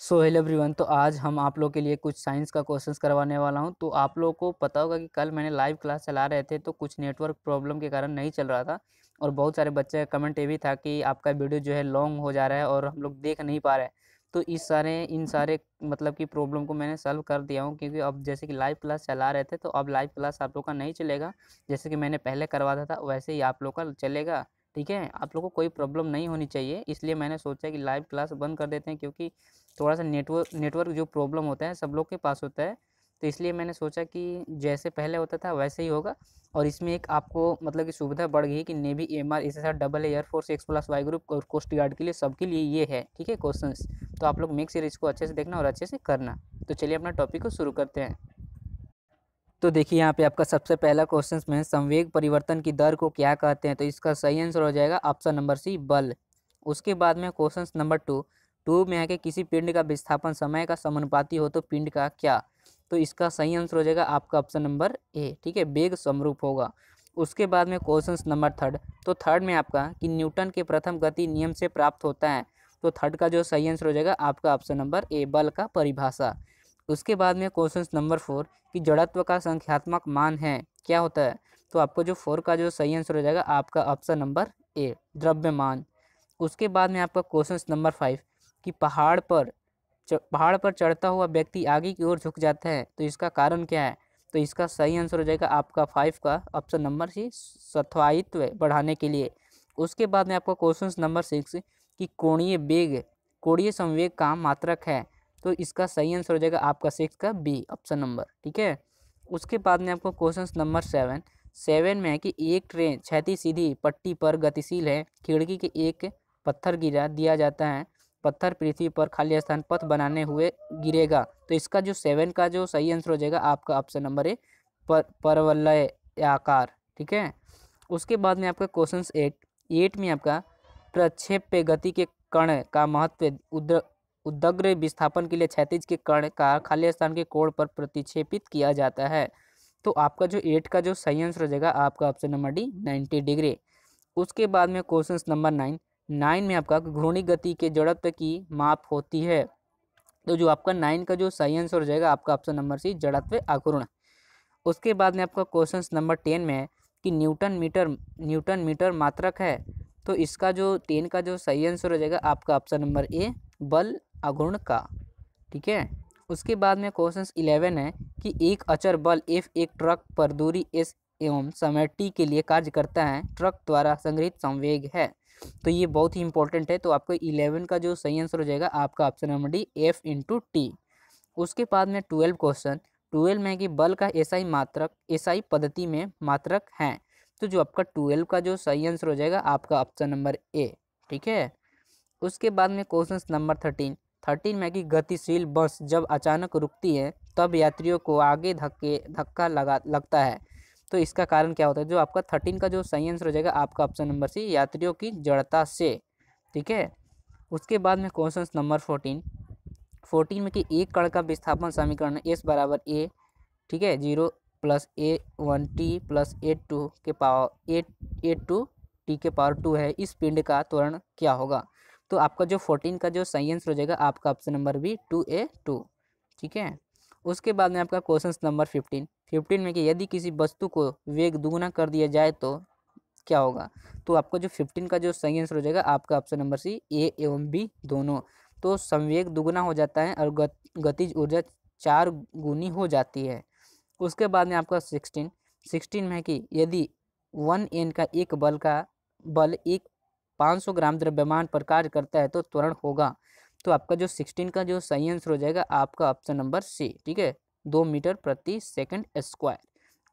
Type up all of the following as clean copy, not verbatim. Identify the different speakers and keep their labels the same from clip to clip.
Speaker 1: So hello everyone. तो आज हम आप लोग के लिए कुछ साइंस का क्वेश्चंस करवाने वाला हूं। तो आप लोगों को पता होगा कि कल मैंने लाइव क्लास चला रहे थे तो कुछ नेटवर्क प्रॉब्लम के कारण नहीं चल रहा था, और बहुत सारे बच्चे का कमेंट ये भी था कि आपका वीडियो जो है लॉन्ग हो जा रहा है और हम लोग देख नहीं पा रहे हैं। तो इन सारे मतलब कि प्रॉब्लम को मैंने सॉल्व कर दिया हूँ, क्योंकि अब जैसे कि लाइव क्लास चला रहे थे तो अब लाइव क्लास आप लोग का नहीं चलेगा। जैसे कि मैंने पहले करवाता था वैसे ही आप लोग का चलेगा। ठीक है, आप लोग को कोई प्रॉब्लम नहीं होनी चाहिए, इसलिए मैंने सोचा कि लाइव क्लास बंद कर देते हैं, क्योंकि थोड़ा सा नेटवर्क जो प्रॉब्लम होता है सब लोग के पास होता है। तो इसलिए मैंने सोचा कि जैसे पहले होता था वैसे ही होगा। और इसमें एक आपको मतलब कि सुविधा बढ़ गई कि नेवी, एमआर, इसके साथ डबल एयरफोर्स, X+Y ग्रुप और कोस्ट गार्ड के लिए सबके लिए ये है। ठीक है क्वेश्चंस। तो आप लोग मेक श्योर इसको अच्छे से देखना और अच्छे से करना। तो चलिए अपना टॉपिक को शुरू करते हैं। तो देखिए यहाँ पे आपका सबसे पहला क्वेश्चन में संवेग परिवर्तन की दर को क्या कहते हैं। तो इसका सही आंसर हो जाएगा ऑप्शन नंबर सी, बल। उसके बाद में क्वेश्चन नंबर टू में है कि किसी पिंड का विस्थापन समय का समानुपाती हो तो पिंड का क्या। तो इसका सही आंसर हो जाएगा आपका ऑप्शन नंबर ए। ठीक है, वेग समरूप होगा। उसके बाद में क्वेश्चन नंबर थर्ड। तो थर्ड में आपका कि न्यूटन के प्रथम गति नियम से प्राप्त होता है। तो थर्ड का जो सही आंसर हो जाएगा आपका ऑप्शन नंबर ए, बल का परिभाषा। उसके बाद में क्वेश्चन नंबर फोर कि जड़त्व का संख्यात्मक मान है क्या होता है। तो आपको जो फोर का जो सही आंसर हो जाएगा आपका ऑप्शन नंबर ए, द्रव्यमान। उसके बाद में आपका क्वेश्चन नंबर फाइव कि पहाड़ पर चढ़ता हुआ व्यक्ति आगे की ओर झुक जाता है, तो इसका कारण क्या है। तो इसका सही आंसर हो जाएगा आपका फाइव का ऑप्शन नंबर सी, स्वायत्तत्व बढ़ाने के लिए। उसके बाद में आपका क्वेश्चन नंबर सिक्स कि कोणीय संवेग का मात्रक है। तो इसका सही आंसर हो जाएगा आपका सिक्स का बी, ऑप्शन नंबर। ठीक है। उसके बाद में आपको क्वेश्चन नंबर सेवन में है कि एक ट्रेन क्षैतिज सीधी पट्टी पर गतिशील है, खिड़की के एक पत्थर गिरा दिया जाता है, पत्थर पृथ्वी पर खाली स्थान पथ बनाने हुए गिरेगा। तो इसका जो सेवन का जो सही आंसर हो जाएगा आपका ऑप्शन नंबर ए, परवलय आकार। ठीक है। उसके बाद में आपका क्वेश्चन एट में आपका प्रक्षेप्य गति के कण का महत्व उदग्र विस्थापन के लिए क्षैतिज के कण का खाली स्थान के कोण पर प्रतिक्षेपित किया जाता है। तो आपका जो एट का जो सही आंसर हो जाएगा आपका ऑप्शन नंबर डी, 90 डिग्री। उसके बाद में क्वेश्चन नंबर नाइन में आपका घूर्णी गति के जड़त्व की माप होती है। तो जो आपका नाइन का जो सही आंसर हो जाएगा आपका ऑप्शन नंबर सी, जड़त्व आघूर्ण। उसके बाद में आपका क्वेश्चन नंबर 10 में है कि न्यूटन मीटर मात्रक है। तो इसका जो 10 का जो सही आंसर हो जाएगा आपका ऑप्शन नंबर ए, बल आघूर्ण का। ठीक है। उसके बाद में क्वेश्चन 11 है कि एक अचर बल एफ एक ट्रक पर दूरी एस एवं समय टी के लिए कार्य करता है, ट्रक द्वारा संग्रहित संवेग है। तो ये बहुत ही इंपॉर्टेंट है। तो आपको 11 का जो सही आंसर हो जाएगा आपका option number D, F into T. उसके बाद में 12 में कि बल का एसआई पद्धति में मात्रक है। तो जो आपका 12 का जो सही आंसर हो जाएगा आपका ऑप्शन नंबर ए। ठीक है। उसके बाद में क्वेश्चन नंबर 13 में कि गतिशील बस जब अचानक रुकती है तब यात्रियों को आगे धक्का लगता है। तो इसका कारण क्या होता है। जो आपका 13 का जो सही आंसर हो जाएगा आपका ऑप्शन नंबर सी, यात्रियों की जड़ता से। ठीक है। उसके बाद में क्वेश्चन नंबर 14 में कि एक कण का विस्थापन समीकरण एस बराबर ए, ठीक है, 0 प्लस A1t प्लस A2t के पावर 2 है, इस पिंड का त्वरण क्या होगा। तो आपका जो 14 का जो सही आंसर हो जाएगा आपका ऑप्शन नंबर बी, 2A2। ठीक है। उसके बाद में आपका क्वेश्चन नंबर 15 में कि यदि किसी वस्तु को वेग दुगुना कर दिया जाए तो क्या होगा। तो आपका जो 15 का जो सही आंसर हो जाएगा आपका ऑप्शन नंबर सी, ए एवं बी दोनों। तो संवेग दुगुना हो जाता है और गतिज ऊर्जा 4 गुनी हो जाती है। उसके बाद में आपका 16 में है कि यदि 1 N का एक बल एक 500 ग्राम द्रव्यमान पर कार्य करता है तो त्वरण होगा। तो आपका जो 16 का जो सही आंसर हो जाएगा आपका ऑप्शन नंबर सी। ठीक है, 2 मीटर प्रति सेकंड स्क्वायर।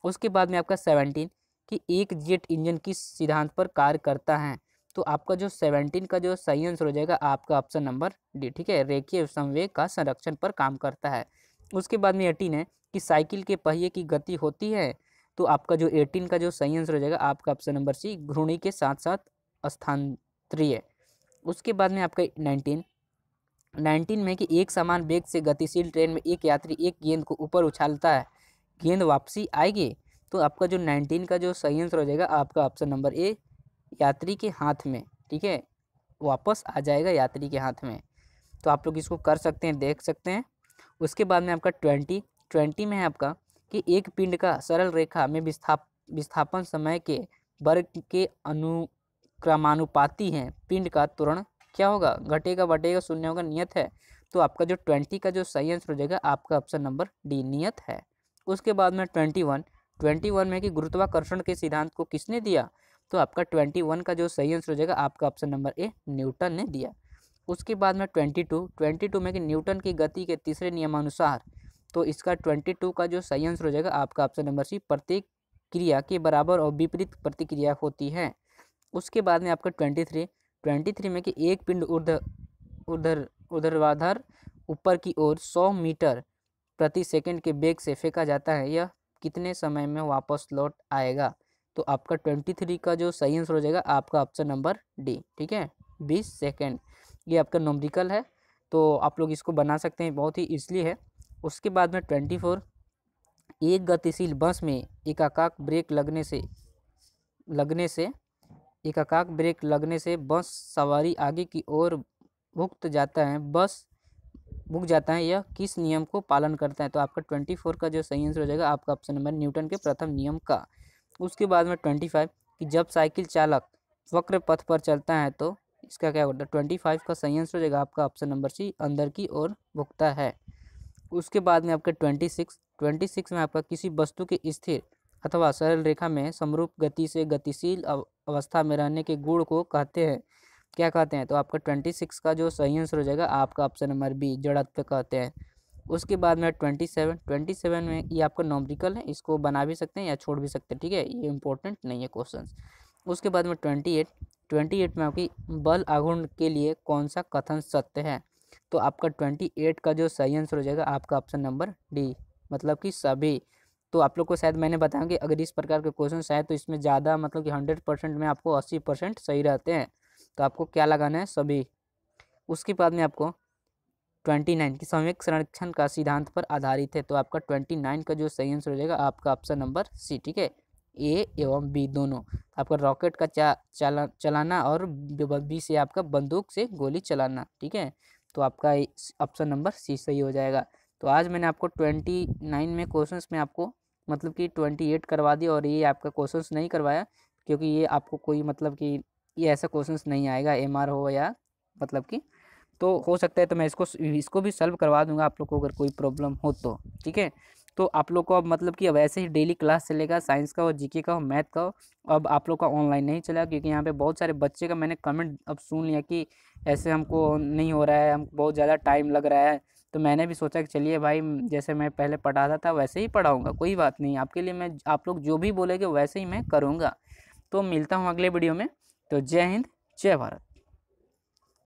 Speaker 1: उसके बाद में आपका 17 कि एक जेट इंजन किस सिद्धांत पर कार्य करता है। तो आपका जो 17 का जो सही आंसर हो जाएगा आपका ऑप्शन नंबर डी। ठीक है, रेखीय संवेग का संरक्षण पर काम करता है। उसके बाद में 18 है कि साइकिल के पहिए की गति होती है। तो आपका जो 18 का जो सही आंसर हो जाएगा आपका ऑप्शन नंबर सी, घूर्णी के साथ साथ स्थानांतरीय। उसके बाद में आपका 19 में कि एक समान वेग से गतिशील ट्रेन में एक यात्री एक गेंद को ऊपर उछालता है, गेंद वापसी आएगी। तो आपका जो 19 का जो सही आंसर हो जाएगा आपका ऑप्शन नंबर ए, यात्री के हाथ में। ठीक है, वापस आ जाएगा यात्री के हाथ में। तो आप लोग इसको कर सकते हैं, देख सकते हैं। उसके बाद में आपका 20 में है आपका कि एक पिंड का सरल रेखा में विस्थापन समय के वर्ग के अनुक्रमानुपाती है। पिंड का त्वरण क्या होगा, घटेगा बढ़ेगा शून्य होगा, नियत है। तो आपका जो 20 का जो सही आंसर हो जाएगा आपका ऑप्शन नंबर डी नियत है। उसके बाद में 21 में कि गुरुत्वाकर्षण के सिद्धांत को किसने दिया, तो आपका 21 का जो सही आंसर हो जाएगा आपका ऑप्शन नंबर ए न्यूटन ने दिया। उसके बाद में 22 में कि न्यूटन की गति के तीसरे नियमानुसार, तो इसका 22 का जो सही आंसर हो जाएगा आपका ऑप्शन नंबर सी प्रत्येक क्रिया के बराबर और विपरीत प्रतिक्रिया होती है। उसके बाद में आपका 23 में कि एक पिंड ऊर्ध्वाधर ऊपर की ओर 100 मीटर प्रति सेकंड के वेग से फेंका जाता है, यह कितने समय में वापस लौट आएगा, तो आपका 23 का जो सही आंसर हो जाएगा आपका ऑप्शन नंबर डी। ठीक है, 20 सेकंड। ये आपका नॉमरिकल है, तो आप लोग इसको बना सकते हैं, बहुत ही ईजिली है। उसके बाद में 24 एक गतिशील बस में एकाएक ब्रेक लगने से बस सवारी आगे की ओर भुग जाता है, यह किस नियम को पालन करता है, तो आपका 24 का जो सही आंसर हो जाएगा आपका ऑप्शन नंबर न्यूटन के प्रथम नियम का। उसके बाद में 25 कि जब साइकिल चालक वक्र पथ पर चलता है तो इसका क्या होता है, 25 का सही आंसर हो जाएगा आपका ऑप्शन नंबर सी अंदर की ओर भुगता है। उसके बाद में आपका 26 में आपका किसी वस्तु के स्थिर अथवा सरल रेखा में समरूप गति से गतिशील अवस्था में रहने के गुण को क्या कहते हैं, तो आपका 26 का जो सही आंसर हो जाएगा आपका ऑप्शन नंबर बी जड़त्व कहते हैं। उसके बाद में 27 में ये आपका नॉमरिकल है, इसको बना भी सकते हैं या छोड़ भी सकते हैं, ठीक है, ये इंपॉर्टेंट नहीं है क्वेश्चन। उसके बाद में 28 में आपकी बल आघूर्ण के लिए कौन सा कथन सत्य है, तो आपका 28 का जो सही आंसर हो जाएगा आपका ऑप्शन नंबर डी मतलब कि सभी। तो आप लोग को शायद मैंने बताया कि अगर इस प्रकार के क्वेश्चन आए तो इसमें ज़्यादा मतलब कि 100% में आपको 80% सही रहते हैं, तो आपको क्या लगाना है, सभी। उसके बाद में आपको 29 की संवेग संरक्षण का सिद्धांत पर आधारित है, तो आपका 29 का जो सही आंसर हो जाएगा आपका ऑप्शन नंबर सी। ठीक है, ए एवं बी दोनों, आपका रॉकेट का चलाना और बी से आपका बंदूक से गोली चलाना। ठीक है, तो आपका ऑप्शन नंबर सी सही हो जाएगा। तो आज मैंने आपको 29 में क्वेश्चंस में आपको मतलब कि 28 करवा दिया, और ये आपका क्वेश्चंस नहीं करवाया क्योंकि ये आपको कोई मतलब कि ये ऐसा क्वेश्चंस नहीं आएगा, एमआर हो या मतलब कि, तो हो सकता है तो मैं इसको भी सॉल्व करवा दूंगा आप लोग को अगर कोई प्रॉब्लम हो तो। ठीक है, तो आप लोग को अब मतलब कि अब ऐसे ही डेली क्लास चलेगा, साइंस का हो, जीके का हो, मैथ का हो। अब आप लोग का ऑनलाइन नहीं चलेगा क्योंकि यहाँ पे बहुत सारे बच्चे का मैंने कमेंट अब सुन लिया कि ऐसे हमको नहीं हो रहा है, हमको बहुत ज़्यादा टाइम लग रहा है। तो मैंने भी सोचा कि चलिए भाई जैसे मैं पहले पढ़ाता था वैसे ही पढ़ाऊँगा, कोई बात नहीं, आपके लिए मैं आप लोग जो भी बोलेंगे वैसे ही मैं करूँगा। तो मिलता हूँ अगले वीडियो में। तो जय हिंद, जय भारत।